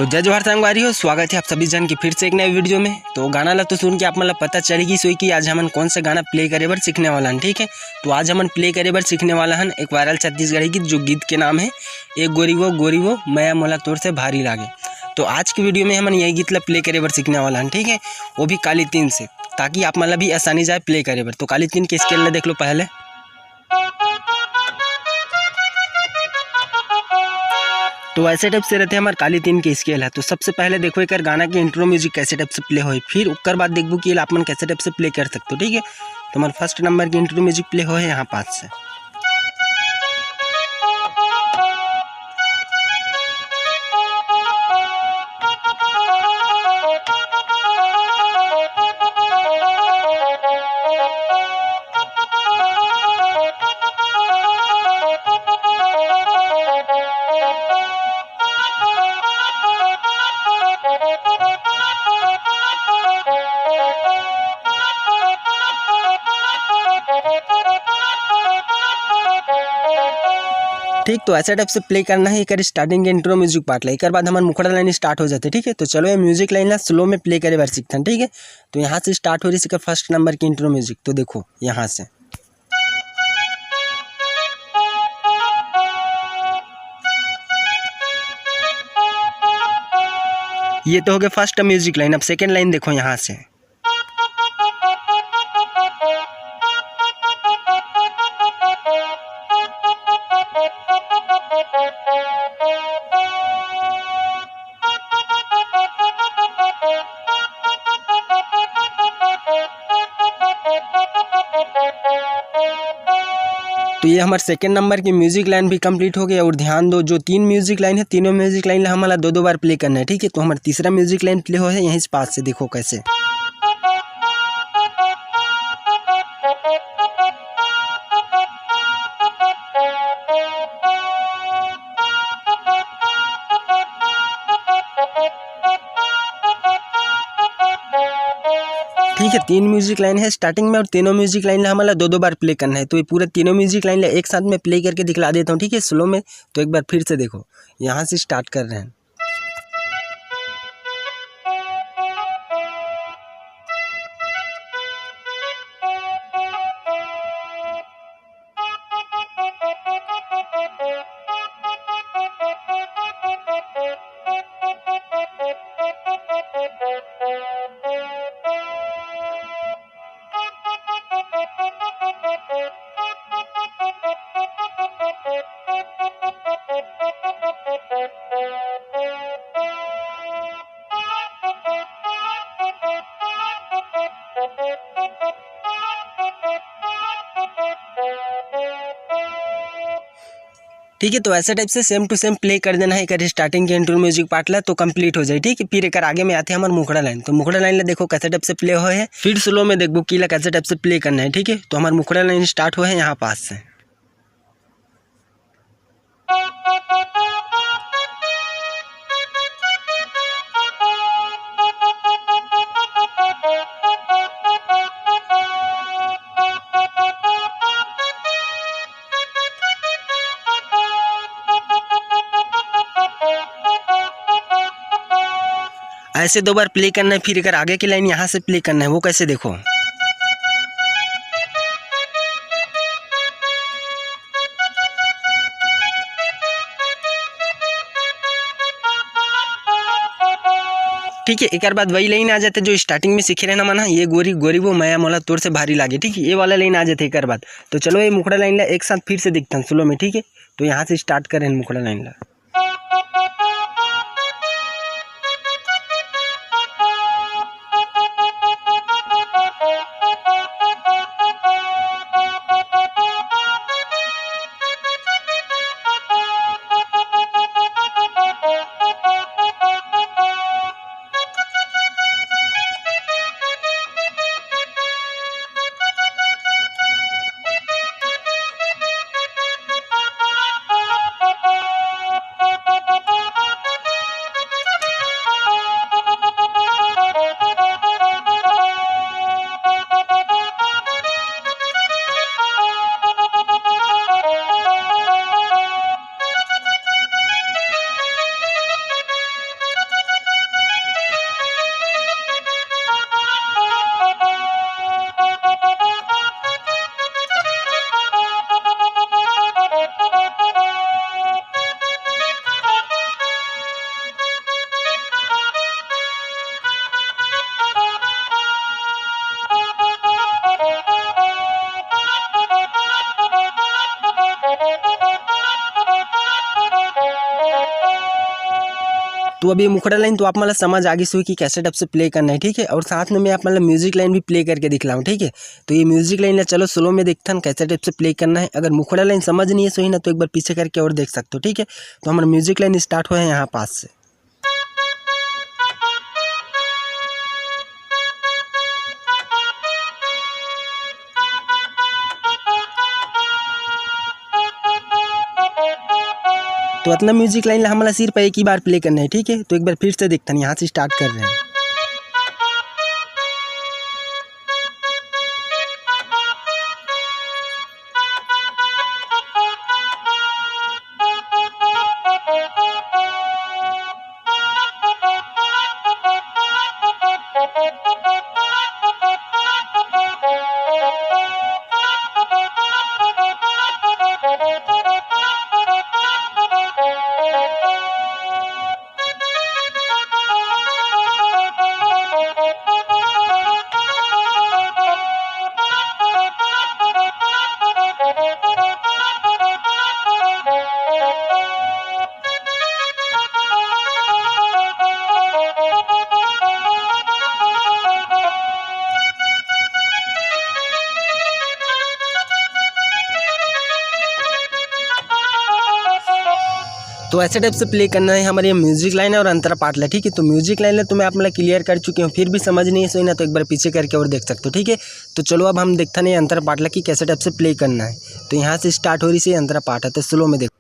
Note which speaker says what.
Speaker 1: तो जय जोहार संगवारी हो, स्वागत है आप सभी जन की फिर से एक नए वीडियो में। तो गाना ला तो सुन के आप मतलब पता चलेगी सोई कि आज हमन कौन सा गाना प्ले करे बर सीखने वाला हन। ठीक है, तो आज हमन प्ले करे बर सीखने वाला हन एक वायरल छत्तीसगढ़ी गीत, जो गीत के नाम है एक गोरी वो मैं मोला तोर से भारी लागे। तो आज की वीडियो में हमन यही गीत ला प्ले करे बर सीखने वाला हन। ठीक है, वो भी काली तीन से, ताकि आप मतलब भी आसानी जाए प्ले करे बर। तो काली तीन के स्केल ला देख लो पहले। तो ऐसे टाइप से रहते हैं हमारे काली तीन के स्केल है। तो सबसे पहले देखो एक गाना की इंट्रो म्यूजिक कैसे टाइप से प्ले हो, फिर उसके बाद देखो कि आप मन कैसे टाइप से प्ले कर सकते हो। ठीक है, तो हमारे फर्स्ट नंबर की इंट्रो म्यूजिक प्ले हो है यहाँ 5 से। ठीक, तो ऐसा टाइप से प्ले करना है। एक स्टार्टिंग के इंट्रो म्यूजिक पार्ट ला, एक बाद हमारे मुखड़ा लाइन स्टार्ट हो जाते। ठीक है, तो चलो ये म्यूजिक लाइन ला स्लो में प्ले करे बार सीखते हैं। ठीक है, तो यहाँ से स्टार्ट हो रही है फर्स्ट नंबर की इंट्रो म्यूजिक। तो देखो यहाँ से ये तो हो गया फर्स्ट म्यूजिक लाइन। अब सेकेंड लाइन देखो यहाँ से। तो ये हमारे सेकेंड नंबर की म्यूजिक लाइन भी कंप्लीट हो गया। और ध्यान दो, जो 3 म्यूजिक लाइन है, तीनों म्यूजिक लाइन हमारा 2-2 बार प्ले करना है। ठीक है, तो हमारा तीसरा म्यूजिक लाइन प्ले हो है यहीं से 5 से। देखो कैसे। ठीक है, 3 म्यूजिक लाइन है स्टार्टिंग में और तीनों म्यूजिक लाइन हमारा 2-2 बार प्ले करना है। तो ये पूरे तीनों म्यूजिक लाइन एक साथ में प्ले करके दिखला देता हूँ। ठीक है, स्लो में। तो एक बार फिर से देखो, यहाँ से स्टार्ट कर रहे हैं। ठीक है, तो ऐसे टाइप से सेम टू सेम प्ले कर देना है। एक स्टार्टिंग के इंट्रो म्यूजिक पार्ट ला तो कंप्लीट हो जाए। ठीक है, फिर एक आगे में आते हैं हमारे मुखड़ा लाइन। तो मुखड़ा लाइन ला देखो कैसे टाइप से प्ले हो है। फिर स्लो में देखो कि कैसे टाइप से प्ले करना है। ठीक है, तो हमारे मुखड़ा लाइन स्टार्ट हो है यहाँ 5 से। ऐसे 2 बार प्ले करना है। फिर अगर आगे की लाइन यहाँ से प्ले करना है, वो कैसे देखो। ठीक है, एक बाद वही लाइन आ जाते जो स्टार्टिंग में सीखे रहे ना माना, ये गोरी गोरी वो मैं मोला तोर से भारी लागे। ठीक है, ये वाला लाइन आ जाते एक बाद। तो चलो ये मुखड़ा लाइन ला एक साथ फिर से दिखता है स्लो में। ठीक है, तो यहाँ से स्टार्ट करें मुखड़ा लाइन ला। तो अभी मुखड़ा लाइन तो आप मतलब समझ आगे से कि कैसे टाइप से प्ले करना है, ठीक है। और साथ में मैं आप मतलब म्यूजिक लाइन भी प्ले करके दिखलाऊँ, ठीक है। तो ये म्यूजिक लाइन है, चलो स्लो में देखता हूँ कैसे टाइप से प्ले करना है। अगर मुखड़ा लाइन समझ नहीं है सही ना तो एक बार पीछे करके और देख सकते हो, ठीक है। तो हमारा म्यूजिक लाइन स्टार्ट हुआ है यहाँ पास से। तो इतना म्यूजिक लाइन हमारा सिर्फ एक ही बार प्ले करना है, ठीक है। तो एक बार फिर से देखते हैं, यहाँ से स्टार्ट कर रहे हैं। तो ऐसे टाइप से प्ले करना है हमारी म्यूजिक लाइन है और अंतरा पार्ट है, ठीक है। तो म्यूजिक लाइन है तो मैं आप मतलब क्लियर कर चुकी हूँ, फिर भी समझ नहीं है सही ना तो एक बार पीछे करके और देख सकते हो, ठीक है। तो चलो अब हम देखते नहीं अंतरा पार्ट की कैसे टाइप से प्ले करना है। तो यहाँ से स्टार्ट हो रही से अंतरा पार्ट है, तो स्लो में देखो।